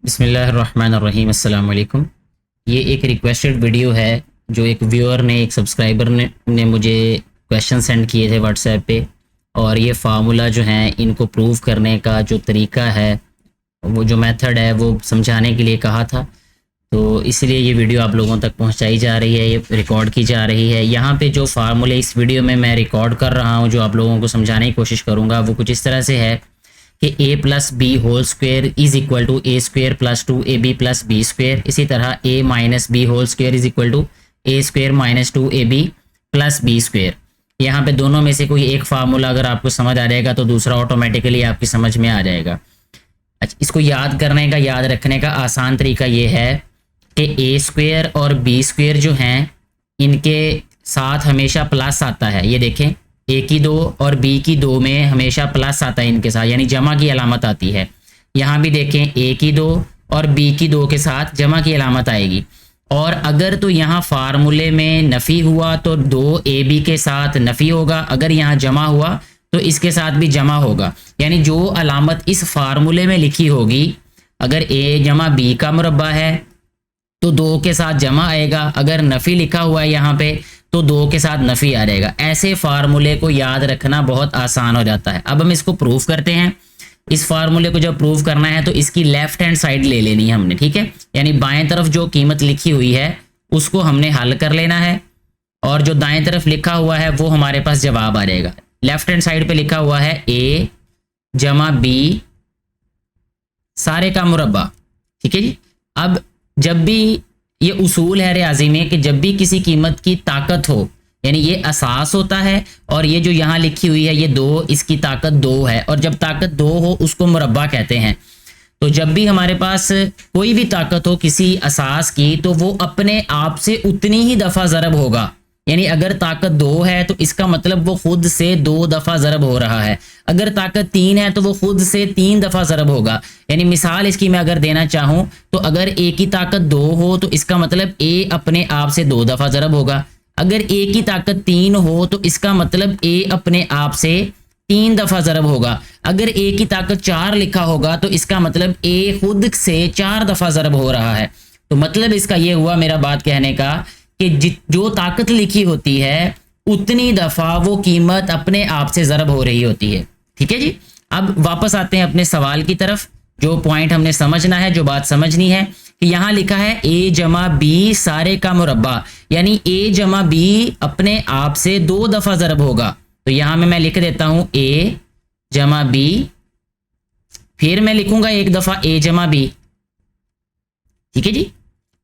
बिस्मिल्लाहिर्रहमानिर्रहीम अस्सलाम वालेकुम। ये एक रिक्वेस्टेड वीडियो है जो एक व्यूअर ने, एक सब्सक्राइबर ने मुझे क्वेश्चन सेंड किए थे व्हाट्सएप पे, और ये फार्मूला जो है इनको प्रूव करने का जो तरीका है, वो जो मेथड है वो समझाने के लिए कहा था। तो इसलिए ये वीडियो आप लोगों तक पहुंचाई जा रही है, ये रिकॉर्ड की जा रही है। यहाँ पे जो फार्मूले इस वीडियो में मैं रिकॉर्ड कर रहा हूँ, जो आप लोगों को समझाने की कोशिश करूँगा, वो कुछ इस तरह से है कि a plus B whole square is equal to A square plus 2ab plus B square. इसी तरह a minus B whole square is equal to A square minus 2ab plus B square. यहाँ पे दोनों में से कोई एक फार्मूला अगर आपको समझ आ जाएगा तो दूसरा ऑटोमेटिकली आपकी समझ में आ जाएगा। अच्छा, इसको याद करने का, याद रखने का आसान तरीका ये है कि a स्क्वेयर और b स्क्वेयर जो हैं इनके साथ हमेशा प्लस आता है। ये देखें, a की 2 और b की 2 में हमेशा प्लस आता है इनके साथ, यानी जमा की अलामत आती है। यहाँ भी देखें, a की 2 और b की 2 के साथ जमा की अलामत आएगी। और अगर तो यहाँ फार्मूले में नफ़ी हुआ तो 2ab के साथ नफ़ी होगा, अगर यहाँ जमा हुआ तो इसके साथ भी जमा होगा। यानी जो अलामत इस फार्मूले में लिखी होगी, अगर a जमा b का मुरब्बा है तो 2 के साथ जमा आएगा, अगर नफ़ी लिखा हुआ है यहाँ पे तो 2 के साथ नफ़ी आ जाएगा। ऐसे फार्मूले को याद रखना बहुत आसान हो जाता है। अब हम इसको प्रूव करते हैं। इस फार्मूले को जब प्रूव करना है तो इसकी लेफ्ट हैंड साइड ले लेनी है हमने, ठीक है। यानी बाएं तरफ जो कीमत लिखी हुई है उसको हमने हल कर लेना है, और जो दाएं तरफ लिखा हुआ है वो हमारे पास जवाब आ जाएगा। लेफ्ट हैंड साइड पे लिखा हुआ है a जमा b सारे का मुरब्बा, ठीक है जी। अब जब भी ये उसूल है रियाजी में कि जब भी किसी कीमत की ताकत हो, यानी ये असास होता है और ये जो यहाँ लिखी हुई है ये 2, इसकी ताकत 2 है, और जब ताकत 2 हो उसको मुरब्बा कहते हैं। तो जब भी हमारे पास कोई भी ताकत हो किसी असास की तो वो अपने आप से उतनी ही दफ़ा ज़रब होगा। यानी अगर ताकत 2 है तो इसका मतलब वो खुद से 2 दफ़ा ज़रब हो रहा है। अगर ताकत 3 है तो वो खुद से 3 दफ़ा ज़रब होगा। यानी मिसाल इसकी मैं अगर देना चाहूँ तो अगर a की ताकत 2 हो तो इसका मतलब a अपने आप से 2 दफ़ा ज़रब होगा। अगर a की ताकत 3 हो तो इसका मतलब a अपने आप से 3 दफ़ा ज़रब होगा। अगर a की ताकत 4 लिखा होगा तो इसका मतलब a खुद से 4 दफ़ा ज़रब हो रहा है। तो मतलब इसका ये हुआ, मेरा बात कहने का, कि जो ताकत लिखी होती है उतनी दफ़ा वो कीमत अपने आप से ज़रब हो रही होती है, ठीक है जी। अब वापस आते हैं अपने सवाल की तरफ। जो पॉइंट हमने समझना है, जो बात समझनी है कि यहाँ लिखा है a जमा b सारे का मुरब्बा, यानी a जमा b अपने आप से 2 दफ़ा ज़रब होगा। तो यहाँ में मैं लिख देता हूँ a जमा b, फिर मैं लिखूंगा एक दफ़ा a जमा b, ठीक है जी।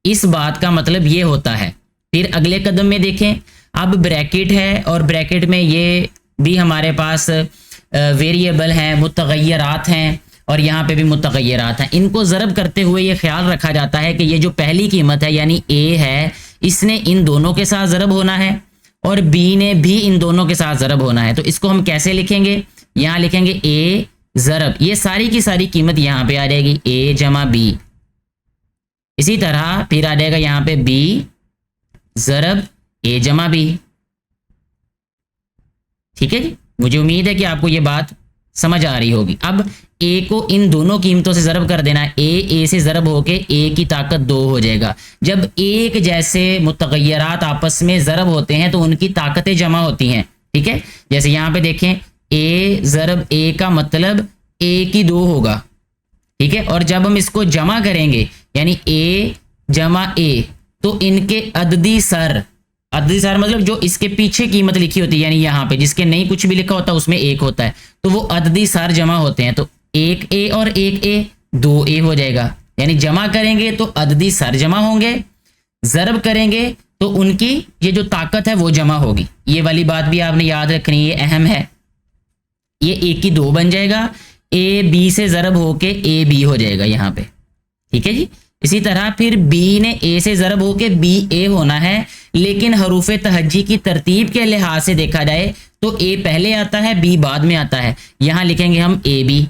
इस बात का मतलब ये होता है। फिर अगले कदम में देखें, अब ब्रैकेट है और ब्रैकेट में ये भी हमारे पास वेरिएबल हैं, मुतगय्यरात हैं, और यहाँ पे भी मुतगय्यरात हैं। इनको ज़रब करते हुए ये ख्याल रखा जाता है कि ये जो पहली कीमत है यानी a है, इसने इन दोनों के साथ ज़रब होना है और b ने भी इन दोनों के साथ ज़रब होना है। तो इसको हम कैसे लिखेंगे? यहाँ लिखेंगे a ज़रब, ये सारी की सारी कीमत यहाँ पे आ जाएगी a जमा b। इसी तरह फिर आ जाएगा यहाँ पे b ज़रब a जमा b, ठीक है जी। मुझे उम्मीद है कि आपको ये बात समझ आ रही होगी। अब a को इन दोनों कीमतों से ज़रब कर देना है, a से ज़रब होके a की ताकत 2 हो जाएगा। जब एक जैसे मुतगय्यरात आपस में ज़रब होते हैं तो उनकी ताकतें जमा होती हैं, ठीक है। जैसे यहाँ पे देखें, a ज़रब a का मतलब a की 2 होगा, ठीक है। और जब हम इसको जमा करेंगे यानी a जमा a, तो इनके अददी सर मतलब जो इसके पीछे कीमत लिखी होती है, यानी यहाँ पे जिसके नहीं कुछ भी लिखा होता उसमें 1 होता है, तो वो अददी सर जमा होते हैं। तो 1a और 1a 2a हो जाएगा। यानी जमा करेंगे तो अददी सर जमा होंगे, ज़रब करेंगे तो उनकी ये जो ताकत है वो जमा होगी। ये वाली बात भी आपने याद रखनी है, अहम है। ये a की 2 बन जाएगा, a b से ज़रब होके a b हो जाएगा यहाँ पे, ठीक है जी। इसी तरह फिर b ने a से ज़रब होके b a होना है, लेकिन हरूफ तहज्जी की तरतीब के लिहाज से देखा जाए तो a पहले आता है b बाद में आता है। यहाँ लिखेंगे हम a b।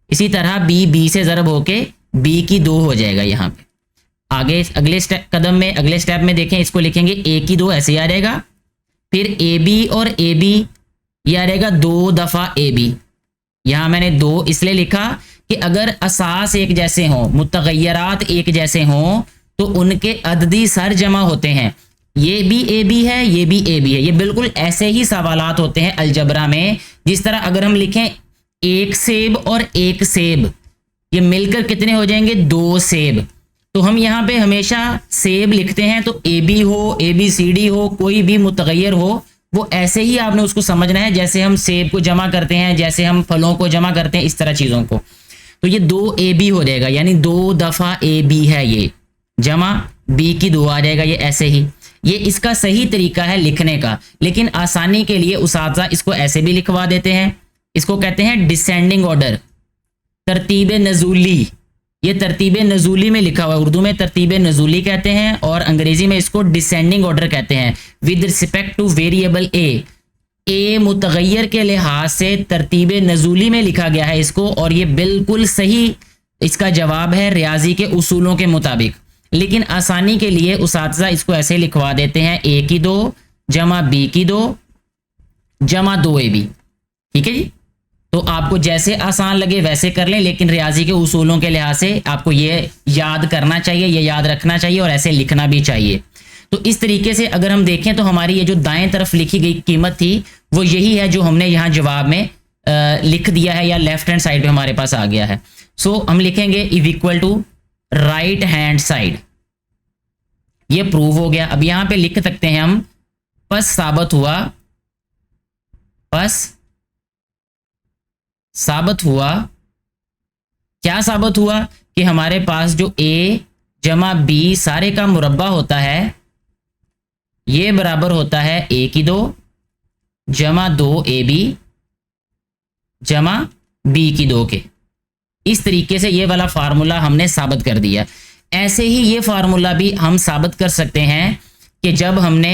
इसी तरह b से ज़रब होके b की 2 हो जाएगा यहाँ पे। आगे अगले स्टेप में देखें, इसको लिखेंगे a की 2, ऐसे आ जाएगा। फिर ab और ab ये आ जाएगा 2 दफ़ा ab। यहाँ मैंने 2 इसलिए लिखा कि अगर असास एक जैसे हों, मुतगय्यरात एक जैसे हों, तो उनके अददी सर जमा होते हैं। ये भी ए बी है, ये भी ए बी है। ये बिल्कुल ऐसे ही सवालात होते हैं अलजबरा में, जिस तरह अगर हम लिखें एक सेब और एक सेब, ये मिलकर कितने हो जाएंगे, 2 सेब। तो हम यहाँ पे हमेशा सेब लिखते हैं तो ए बी हो, ए बी सी डी हो, कोई भी मुतगय्यर हो, वो ऐसे ही आपने उसको समझना है जैसे हम सेब को जमा करते हैं, जैसे हम फलों को जमा करते हैं, इस तरह चीज़ों को। तो ये 2 ए बी हो जाएगा, यानी 2 दफ़ा ए बी है, ये जमा बी की 2 आ जाएगा, ये ऐसे ही। ये इसका सही तरीका है लिखने का, लेकिन आसानी के लिए उस्ताद इसको ऐसे भी लिखवा देते हैं। इसको कहते हैं डिसेंडिंग ऑर्डर, तरतीब नजूली। ये तरतीब नजूली में लिखा हुआ है, उर्दू में तरतीब नजूली कहते हैं और अंग्रेजी में इसको डिसेंडिंग ऑर्डर कहते हैं। विद रिस्पेक्ट टू वेरिएबल ए मुतगय्यर के लिहाज से तरतीब नजूली में लिखा गया है इसको, और ये बिल्कुल सही इसका जवाब है रियाजी के उसूलों के मुताबिक। लेकिन आसानी के लिए उस्ताद इसको ऐसे लिखवा देते हैं, ए की 2 जमा बी की 2 जमा 2 ए बी। ठीक है जी, तो आपको जैसे आसान लगे वैसे कर लें, लेकिन रियाजी के उसूलों के लिहाज से आपको ये याद करना चाहिए, ये याद रखना चाहिए और ऐसे लिखना भी चाहिए। तो इस तरीके से अगर हम देखें तो हमारी ये जो दाएं तरफ लिखी गई कीमत थी वो यही है जो हमने यहाँ जवाब में लिख दिया है, या लेफ्ट हैंड साइड पे हमारे पास आ गया है। सो हम लिखेंगे is equal to right hand side, ये प्रूव हो गया। अब यहाँ पे लिख सकते हैं हम पस साबित हुआ, पस साबित हुआ, क्या साबित हुआ कि हमारे पास जो a जमा बी सारे का मुरब्बा होता है, ये बराबर होता है a की 2 जमा 2 ए बी जमा b की 2 के। इस तरीके से ये वाला फार्मूला हमने साबित कर दिया। ऐसे ही ये फार्मूला भी हम साबित कर सकते हैं कि जब हमने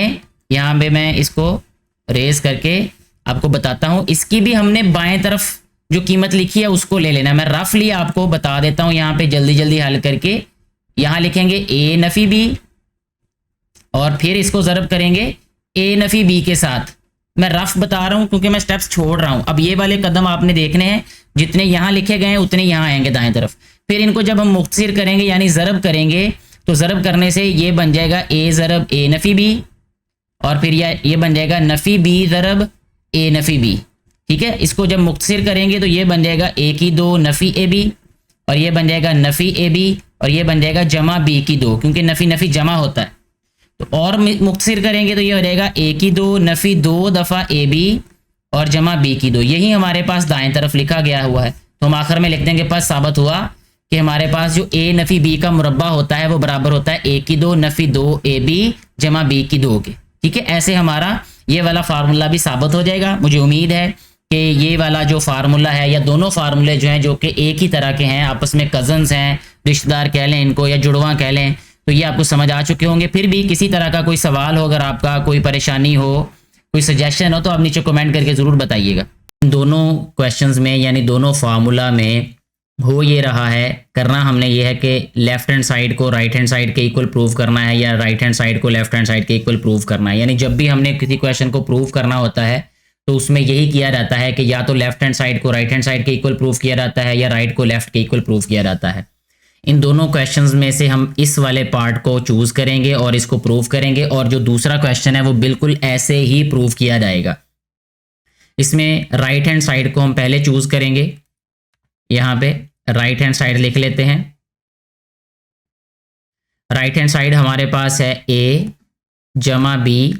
यहाँ पे, मैं इसको रेज करके आपको बताता हूँ, इसकी भी हमने बाएं तरफ जो कीमत लिखी है उसको ले लेना। मैं रफली आपको बता देता हूँ यहाँ पे जल्दी जल्दी हल करके। यहाँ लिखेंगे ए नफी बी और फिर इसको ज़रब करेंगे ए नफी बी के साथ। मैं रफ बता रहा हूँ क्योंकि मैं स्टेप्स छोड़ रहा हूँ। अब ये वाले कदम आपने देखने हैं, जितने यहाँ लिखे गए हैं उतने यहाँ आएंगे दाएं तरफ। फिर इनको जब हम मुख्तसर करेंगे यानी ज़रब करेंगे, तो ज़रब करने से ये बन जाएगा ए ज़रब ए नफ़ी बी, और फिर ये बन जाएगा नफ़ी बी ज़रब ए नफ़ी बी। ठीक है, इसको जब मुख्तसर करेंगे तो ये बन जाएगा ए की 2 नफ़ी ए बी, और ये बन जाएगा नफ़ी ए बी, और ये बन जाएगा जमा बी की 2, क्योंकि नफ़ी नफ़ी जमा होता है। तो और मुख्तसर करेंगे तो ये हो जाएगा ए की 2 नफ़ी 2 दफ़ा ए बी और जमा बी की 2। यही हमारे पास दाएं तरफ लिखा गया हुआ है। तो हम आखिर में लिख देंगे पास साबित हुआ कि हमारे पास जो ए नफ़ी बी का मुरब्बा होता है वो बराबर होता है ए की 2 नफ़ी 2 ए बी जमा बी की 2 के। ठीक है, ऐसे हमारा ये वाला फार्मूला भी साबित हो जाएगा। मुझे उम्मीद है कि ये वाला जो फार्मूला है, या दोनों फार्मूले जो हैं जो कि एक ही तरह के हैं, आपस में कज़न्स हैं, रिश्तेदार कह लें इनको या जुड़वा कह लें, तो ये आपको समझ आ चुके होंगे। फिर भी किसी तरह का कोई सवाल हो, अगर आपका कोई परेशानी हो, कोई सजेशन हो, तो आप नीचे कमेंट करके ज़रूर बताइएगा। दोनों क्वेश्चंस में यानी दोनों फार्मूला में हो ये रहा है, करना हमने ये है कि लेफ्ट हैंड साइड को राइट हैंड साइड के इक्वल प्रूव करना है, या राइट हैंड साइड को लेफ्ट हैंड साइड के इक्वल प्रूव करना है। यानी जब भी हमने किसी क्वेश्चन को प्रूव करना होता है तो उसमें यही किया जाता है कि या तो लेफ्ट हैंड साइड को राइट हैंड साइड के इक्वल प्रूव किया जाता है, या राइट को लेफ्ट के इक्वल प्रूव किया जाता है। इन दोनों क्वेश्चंस में से हम इस वाले पार्ट को चूज़ करेंगे और इसको प्रूव करेंगे, और जो दूसरा क्वेश्चन है वो बिल्कुल ऐसे ही प्रूव किया जाएगा। इसमें राइट हैंड साइड को हम पहले चूज़ करेंगे। यहाँ पे राइट हैंड साइड लिख लेते हैं। राइट हैंड साइड हमारे पास है ए जमा बी,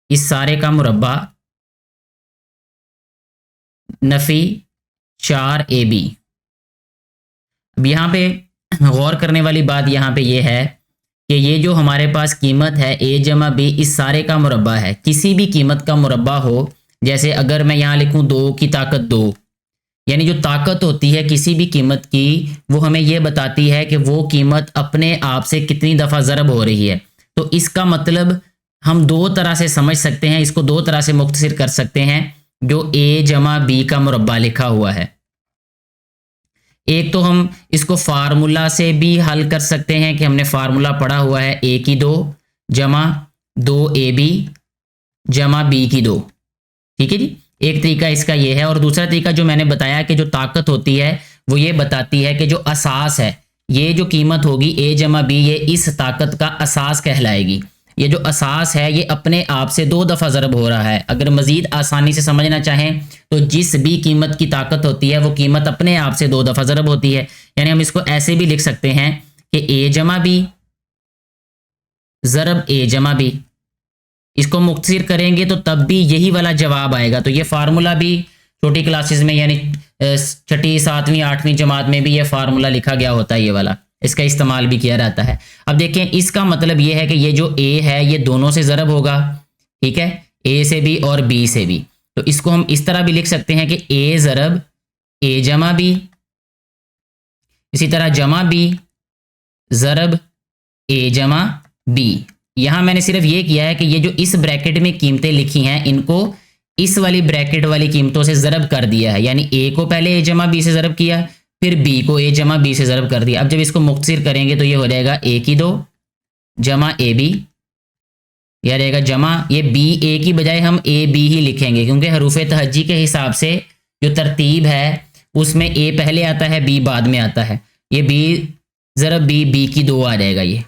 इस सारे का मुरब्बा नफ़ी 4 ए बी। अब यहाँ पे गौर करने वाली बात यहाँ पे ये है कि ये जो हमारे पास कीमत है ए जमा बी, इस सारे का मुरब्बा है। किसी भी कीमत का मुरब्बा हो, जैसे अगर मैं यहाँ लिखूँ 2 की ताकत 2, यानी जो ताकत होती है किसी भी कीमत की वो हमें ये बताती है कि वो कीमत अपने आप से कितनी दफ़ा ज़रब हो रही है। तो इसका मतलब हम 2 तरह से समझ सकते हैं, इसको 2 तरह से मुख्तसर कर सकते हैं जो ए जमा बी का मुरब्बा लिखा हुआ है। एक तो हम इसको फार्मूला से भी हल कर सकते हैं कि हमने फार्मूला पढ़ा हुआ है ए की 2 जमा 2 ए बी जमा बी की 2। ठीक है जी, एक तरीका इसका ये है। और दूसरा तरीका जो मैंने बताया कि जो ताकत होती है वो ये बताती है कि जो असास है, ये जो कीमत होगी a जमा बी, ये इस ताकत का असास कहलाएगी। ये जो असास है ये अपने आप से 2 दफ़ा ज़रब हो रहा है। अगर मज़ीद आसानी से समझना चाहें तो जिस भी कीमत की ताकत होती है वो कीमत अपने आप से 2 दफ़ा ज़रब होती है। यानी हम इसको ऐसे भी लिख सकते हैं कि a जमा बी ज़रब a जमा बी। इसको मुख्तसर करेंगे तो तब भी यही वाला जवाब आएगा। तो ये फार्मूला भी छोटी क्लासेस में यानी 6ठी 7वीं 8वीं जमात में भी ये फार्मूला लिखा गया होता है, ये वाला इसका इस्तेमाल भी किया रहता है। अब देखें, इसका मतलब ये है कि ये जो a है ये दोनों से ज़रब होगा, ठीक है, a से भी और b से भी। तो इसको हम इस तरह भी लिख सकते हैं कि a ज़रब a जमा b, इसी तरह जमा b ज़रब a जमा b। यहाँ मैंने सिर्फ ये किया है कि ये जो इस ब्रैकेट में कीमतें लिखी हैं इनको इस वाली ब्रैकेट वाली कीमतों से ज़रब कर दिया है। यानी a को पहले a जमा b से ज़रब किया, फिर b को a जमा b से ज़रब कर दिया। अब जब इसको मुख्तसर करेंगे तो ये हो जाएगा a की 2 जमा a b, यह रहेगा जमा ये b a की बजाय हम a b ही लिखेंगे क्योंकि हरूफ तहज्जी के हिसाब से जो तरतीब है उसमें a पहले आता है b बाद में आता है। ये b ज़रब b की 2 आ जाएगा ये।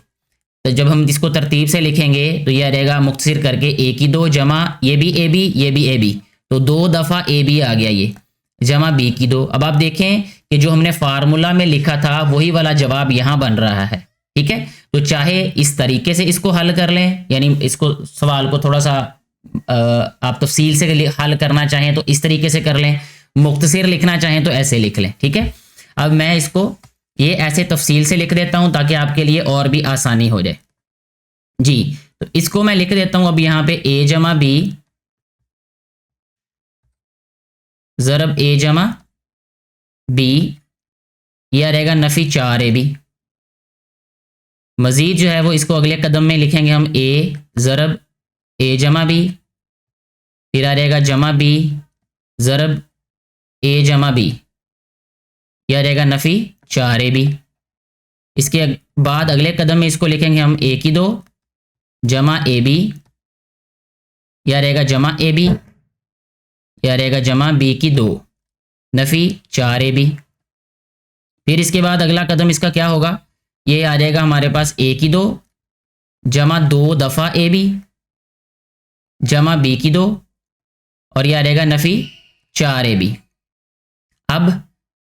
तो जब हम इसको तरतीब से लिखेंगे तो यह रहेगा मुख्तसर करके a की 2 जमा ये भी a b ये भी a b, तो 2 दफ़ा a b आ गया ये जमा b की 2। अब आप देखें कि जो हमने फार्मूला में लिखा था वही वाला जवाब यहाँ बन रहा है, ठीक है। तो चाहे इस तरीके से इसको हल कर लें, यानी इसको सवाल को थोड़ा सा आप तफसील से हल करना चाहें तो इस तरीके से कर लें, मुख्तसर लिखना चाहें तो ऐसे लिख लें, ठीक है। अब मैं इसको ये ऐसे तफसील से लिख देता हूं ताकि आपके लिए और भी आसानी हो जाए जी। तो इसको मैं लिख देता हूं अब यहाँ पे a जमा b ज़रब a जमा b, यह रहेगा नफ़ी 4ab। मज़ीद जो है वो इसको अगले कदम में लिखेंगे हम a ज़रब a जमा b, फिर आ रहेगा जमा b ज़रब a जमा b, यह रहेगा नफ़ी 4ab। इसके बाद अगले कदम में इसको लिखेंगे हम a की 2 जमा ab, यह रहेगा जमा ab, यह रहेगा जमा b की 2 नफ़ी 4ab। फिर इसके बाद अगला कदम इसका क्या होगा, ये आ जाएगा हमारे पास a की 2 जमा 2 दफ़ा ab जमा b की 2 और यह आ रहेगा नफ़ी 4ab। अब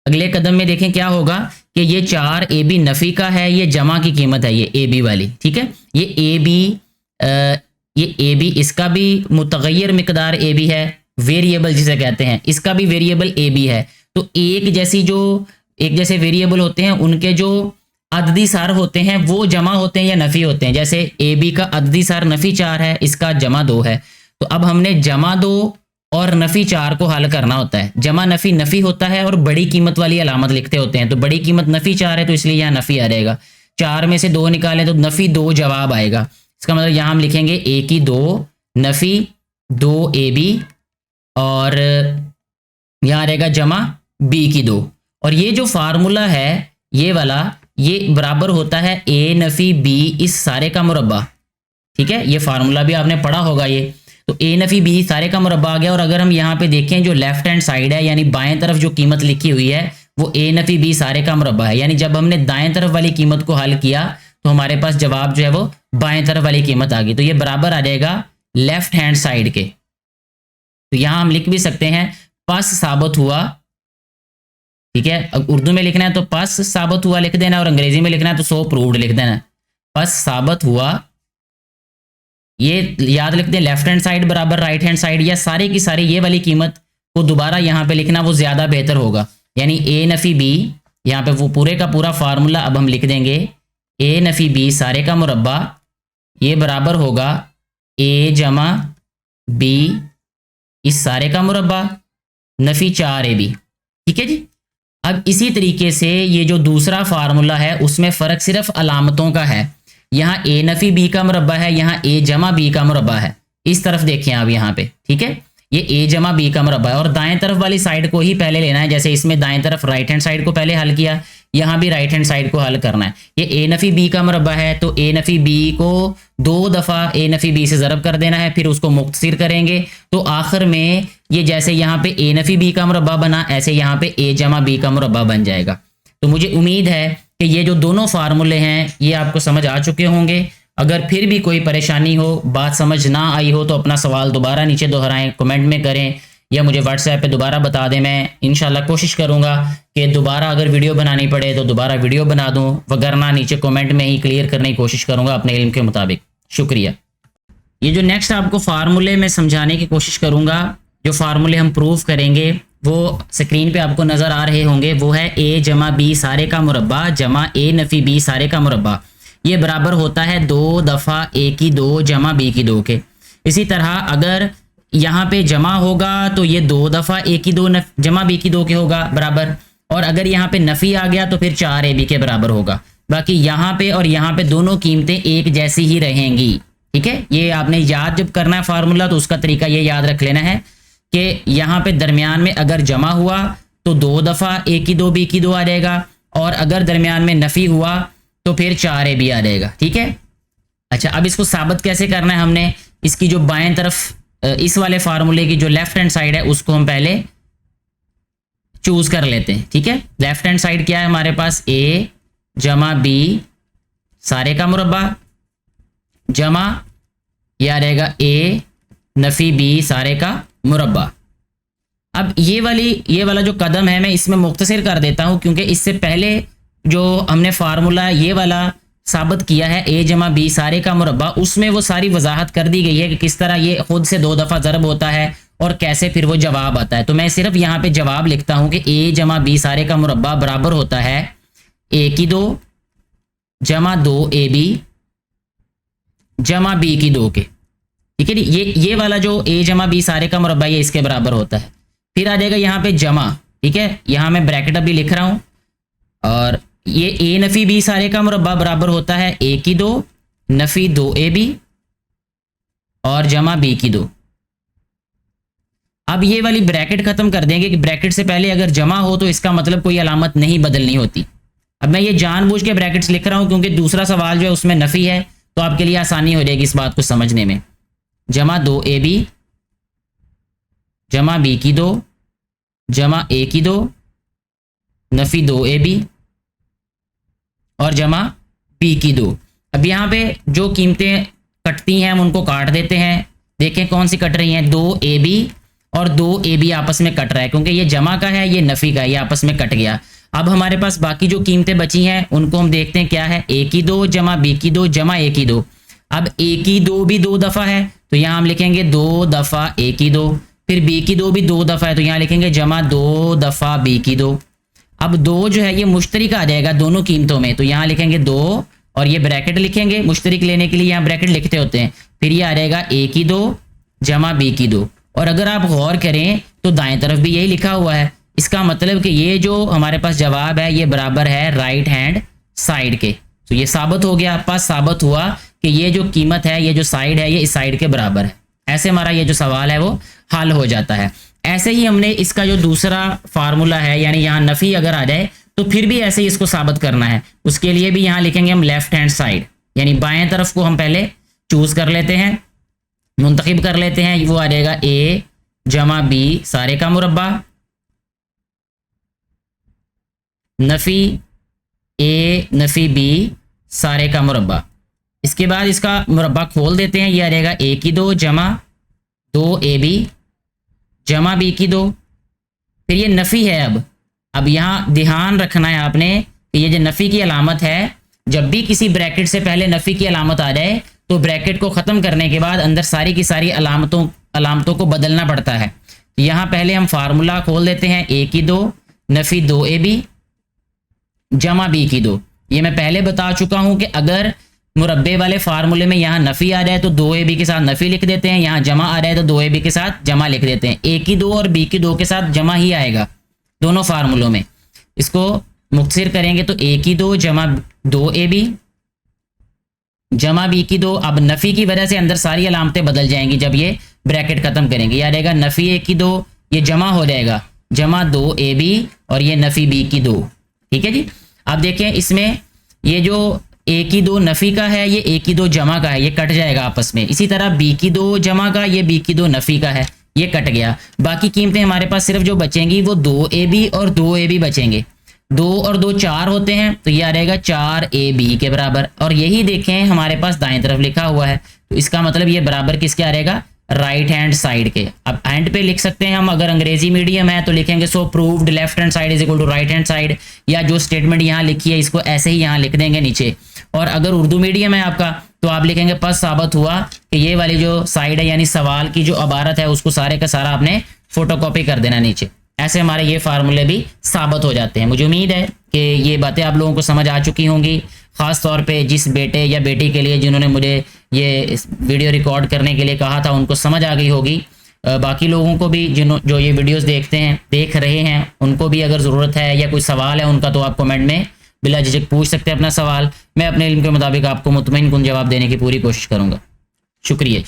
अगले कदम में देखें क्या होगा कि ये 4ab नफ़ी का है, ये जमा की कीमत है ये ab वाली, ठीक है। ये ab इसका भी मुतग़य्यर मिक़दार ab है, वेरिएबल जिसे कहते हैं, इसका भी वेरिएबल ab है। तो एक जैसे वेरिएबल होते हैं उनके जो अददी सार होते हैं वो जमा होते हैं या नफ़ी होते हैं। जैसे ab का अददी सार नफ़ी 4 है, इसका जमा 2 है। तो अब हमने जमा 2 और नफ़ी 4 को हल करना होता है। जमा नफ़ी नफ़ी होता है और बड़ी कीमत वाली अलामत लिखते होते हैं। तो बड़ी कीमत नफ़ी 4 है तो इसलिए यहाँ नफ़ी आ जाएगा। 4 में से 2 निकालें तो नफ़ी 2 जवाब आएगा। इसका मतलब यहाँ हम लिखेंगे a की 2 नफ़ी 2ab और यहाँ रहेगा जमा b की 2। और ये जो फार्मूला है ये वाला, ये बराबर होता है a नफ़ी b इस सारे का मुरब्बा, ठीक है। ये फार्मूला भी आपने पढ़ा होगा ये। तो a नफ़ी b सारे का मुरब्बा आ गया। और अगर हम यहाँ पे देखें जो लेफ्ट हैंड साइड है यानी बाएं तरफ जो कीमत लिखी हुई है वो a नफ़ी b सारे का मुरब्बा है। यानी जब हमने दाएं तरफ वाली कीमत को हल किया तो हमारे पास जवाब जो है वो बाएं तरफ वाली कीमत आ गई। तो ये बराबर आ जाएगा लेफ्ट हैंड साइड के। तो यहाँ हम लिख भी सकते हैं पस साबित हुआ, ठीक है। अब उर्दू में लिखना है तो पस साबित हुआ लिख देना और अंग्रेजी में लिखना है तो सो प्रूव्ड लिख देना। पस साबित हुआ, ये याद लिख दें, लेफ्ट हैंड साइड बराबर राइट हैंड साइड, या सारी की सारी ये वाली कीमत को दोबारा यहाँ पे लिखना वो ज़्यादा बेहतर होगा। यानी a नफ़ी b, यहाँ पे वो पूरे का पूरा फार्मूला अब हम लिख देंगे a नफ़ी b सारे का मुरब्बा, ये बराबर होगा a जमा b इस सारे का मुरब्बा नफ़ी 4ab, ठीक है जी। अब इसी तरीके से ये जो दूसरा फार्मूला है उसमें फ़र्क सिर्फ अलामतों का है। यहाँ a नफ़ी b का मुरब्बा है, यहाँ a जमा b का मुरब्बा है। इस तरफ देखें आप यहाँ पे, ठीक है, ये a जमा b का मुरब्बा है और दाएं तरफ वाली साइड को ही पहले लेना है। जैसे इसमें दाएं तरफ राइट हैंड साइड को पहले हल किया, यहाँ भी राइट हैंड साइड को हल करना है। ये a नफ़ी b का मुरब्बा है तो a नफ़ी b को 2 दफ़ा a नफ़ी b से ज़रब कर देना है, फिर उसको मुख्तसर करेंगे तो आखिर में ये जैसे यहाँ पे ए नफी बी का मुरब्बा बना, ऐसे यहाँ पे ए जमा बी का मुरब्बा बन जाएगा। तो मुझे उम्मीद है कि ये जो दोनों फार्मूले हैं ये आपको समझ आ चुके होंगे। अगर फिर भी कोई परेशानी हो, बात समझ ना आई हो, तो अपना सवाल दोबारा नीचे दोहराएं, कमेंट में करें या मुझे व्हाट्सएप पे दोबारा बता दें। मैं इंशाल्लाह कोशिश करूंगा कि दोबारा अगर वीडियो बनानी पड़े तो दोबारा वीडियो बना दूं, वगरना नीचे कमेंट में ही क्लियर करने की कोशिश करूंगा अपने इल्म के मुताबिक। शुक्रिया। ये जो नेक्स्ट आपको फार्मूले में समझाने की कोशिश करूंगा, जो फार्मूले हम प्रूव करेंगे वो स्क्रीन पे आपको नज़र आ रहे होंगे। वो है ए जमा बी सारे का मुरब्बा जमा ए नफ़ी बी सारे का मुरब्बा। ये बराबर होता है 2 दफ़ा ए की 2 जमा बी की 2 के। इसी तरह अगर यहाँ पे जमा होगा तो ये 2 दफ़ा ए की 2 जमा बी की 2 के होगा बराबर, और अगर यहाँ पे नफ़ी आ गया तो फिर 4 ए बी के बराबर होगा। बाकी यहाँ पे और यहाँ पे दोनों कीमतें एक जैसी ही रहेंगी। ठीक है, ये आपने याद जब करना है फार्मूला तो उसका तरीका ये याद रख लेना है कि यहाँ पे दरमियान में अगर जमा हुआ तो 2 दफ़ा ए की 2 बी की 2 आ जाएगा, और अगर दरमियान में नफ़ी हुआ तो फिर 4 ए बी आ जाएगा। ठीक है, अच्छा अब इसको साबित कैसे करना है, हमने इसकी जो बाएं तरफ इस वाले फार्मूले की जो लेफ्ट हैंड साइड है उसको हम पहले चूज कर लेते हैं। ठीक है, लेफ्ट हैंड साइड क्या है हमारे पास, ए जमा बी सारे का मुरब्बा जमा ये आ रहेगा ए नफ़ी बी सारे का मुरब्बा। अब ये वाला जो कदम है मैं इसमें मुख्तसर कर देता हूं, क्योंकि इससे पहले जो हमने फार्मूला ये वाला साबित किया है ए जमा बी सारे का मुरब्बा, उसमें वो सारी वजाहत कर दी गई है कि किस तरह ये खुद से 2 दफ़ा ज़रब होता है और कैसे फिर वो जवाब आता है। तो मैं सिर्फ यहाँ पे जवाब लिखता हूँ कि ए जमा बी सारे का मुरब्बा बराबर होता है ए की 2 जमा 2 ए बी जमा बी की 2 के। ठीक है, ये वाला जो ए जमा बी सारे का मुरब्बा ये इसके बराबर होता है। फिर आ जाएगा यहाँ पे जमा। ठीक है, यहाँ मैं ब्रैकेट अभी लिख रहा हूँ, और ये ए नफ़ी बी सारे का मुरब्बा बराबर होता है ए की 2 नफ़ी 2 ए बी और जमा बी की 2। अब ये वाली ब्रैकेट खत्म कर देंगे कि ब्रैकेट से पहले अगर जमा हो तो इसका मतलब कोई अलामत नहीं बदलनी होती। अब मैं ये जानबूझ के ब्रैकेट्स लिख रहा हूं क्योंकि दूसरा सवाल जो है उसमें नफ़ी है, तो आपके लिए आसानी हो जाएगी इस बात को समझने में। जमा 2 ए बी जमा बी की 2 जमा ए की 2 नफ़ी 2 ए बी और जमा बी की 2। अब यहाँ पे जो कीमतें कटती हैं हम उनको काट देते हैं। देखें कौन सी कट रही हैं, 2 ए बी और 2 ए बी आपस में कट रहा है, क्योंकि ये जमा का है ये नफ़ी का है, ये आपस में कट गया। अब हमारे पास बाकी जो कीमतें बची हैं उनको हम देखते हैं क्या है, ए की 2 जमा बी की 2 जमा ए की 2। अब ए की 2 भी 2 दफ़ा है तो यहाँ हम लिखेंगे 2 दफ़ा ए की 2, फिर बी की 2 भी 2 दफ़ा है तो यहाँ लिखेंगे जमा 2 दफ़ा बी की 2। अब 2 जो है ये मुश्तरिक आ जाएगा दोनों कीमतों में, तो यहाँ लिखेंगे 2 और ये ब्रैकेट लिखेंगे, मुश्तरिक लेने के लिए यहाँ ब्रैकेट लिखते होते हैं। फिर ये आ जाएगा ए की 2 जमा बी की 2, और अगर आप गौर करें तो दाएं तरफ भी यही लिखा हुआ है। इसका मतलब कि ये जो हमारे पास जवाब है ये बराबर है राइट हैंड साइड के। तो ये साबित हो गया, पास साबित हुआ कि ये जो कीमत है, ये जो साइड है, ये इस साइड के बराबर है। ऐसे हमारा ये जो सवाल है वो हल हो जाता है। ऐसे ही हमने इसका जो दूसरा फार्मूला है, यानी यहाँ नफ़ी अगर आ जाए तो फिर भी ऐसे ही इसको साबित करना है। उसके लिए भी यहाँ लिखेंगे हम लेफ्ट हैंड साइड, यानी बाएं तरफ को हम पहले चूज कर लेते हैं, मुंतखब कर लेते हैं। वो आ जाएगा ए जमा बी सारे का मुरब्बा नफ़ी ए नफ़ी बी सारे का मुरब्बा। इसके बाद इसका मुरब्बा खोल देते हैं, ये आ जाएगा ए की 2 जमा 2 ए बी जमा बी की 2। फिर ये नफ़ी है। अब यहाँ ध्यान रखना है आपने कि ये जो नफ़ी की अलामत है, जब भी किसी ब्रैकेट से पहले नफ़ी की अलामत आ जाए तो ब्रैकेट को ख़त्म करने के बाद अंदर सारी की सारी अलामतों को बदलना पड़ता है। यहाँ पहले हम फार्मूला खोल देते हैं, ए की 2 नफ़ी 2 ए बी जमा बी की 2। ये मैं पहले बता चुका हूँ कि अगर मुरब्बे वाले फार्मूले में यहाँ नफ़ी आ जाए तो 2 ए बी के साथ नफ़ी लिख देते हैं, यहाँ जमा आ जाए तो 2 ए बी के साथ जमा लिख देते हैं। ए की 2 और बी की 2 के साथ जमा ही आएगा दोनों फार्मूलों में। इसको मुख्तसर करेंगे तो ए की 2 जमा 2 ए बी जमा बी की 2। अब नफ़ी की वजह से अंदर सारी अलामतें बदल जाएंगी जब ये ब्रैकेट ख़त्म करेंगे। यह रहेगा नफ़ी ए की 2, ये जमा हो जाएगा जमा 2 ए बी और ये नफ़ी बी की 2। ठीक है जी। अब देखें इसमें ये जो ए की 2 नफ़ी का है, ये ए की 2 जमा का है, ये कट जाएगा आपस में। इसी तरह बी की 2 जमा का, ये बी की 2 नफ़ी का है, ये कट गया। बाकी कीमतें हमारे पास सिर्फ जो बचेंगी वो 2ab और 2ab बचेंगे। 2 और 2 4 होते हैं, तो ये आ रहेगा 4ab के बराबर। और यही देखें हमारे पास दाएं तरफ लिखा हुआ है, तो इसका मतलब ये बराबर किसके आ रहेगा, राइट हैंड साइड के। अब हैंड पे लिख सकते हैं हम, अगर अंग्रेजी मीडियम है तो लिखेंगे so proved left hand side is equal to right hand side, या जो स्टेटमेंट यहाँ लिखी है इसको ऐसे ही यहाँ लिख देंगे नीचे। और अगर उर्दू मीडियम है आपका तो आप लिखेंगे पस साबित हुआ कि ये वाली जो साइड है यानी सवाल की जो इबारत है उसको सारे का सारा आपने फोटोकॉपी कर देना नीचे। ऐसे हमारे ये फार्मूले भी साबित हो जाते हैं। मुझे उम्मीद है कि ये बातें आप लोगों को समझ आ चुकी होंगी, ख़ास तौर पे जिस बेटे या बेटी के लिए जिन्होंने मुझे ये वीडियो रिकॉर्ड करने के लिए कहा था उनको समझ आ गई होगी। बाकी लोगों को भी जो ये वीडियोस देख रहे हैं उनको भी अगर ज़रूरत है या कोई सवाल है उनका, तो आप कमेंट में बिला झिझक पूछ सकते हैं अपना सवाल। मैं अपने इल्म के मुताबिक आपको मुतमईन कुन जवाब देने की पूरी कोशिश करूँगा। शुक्रिया।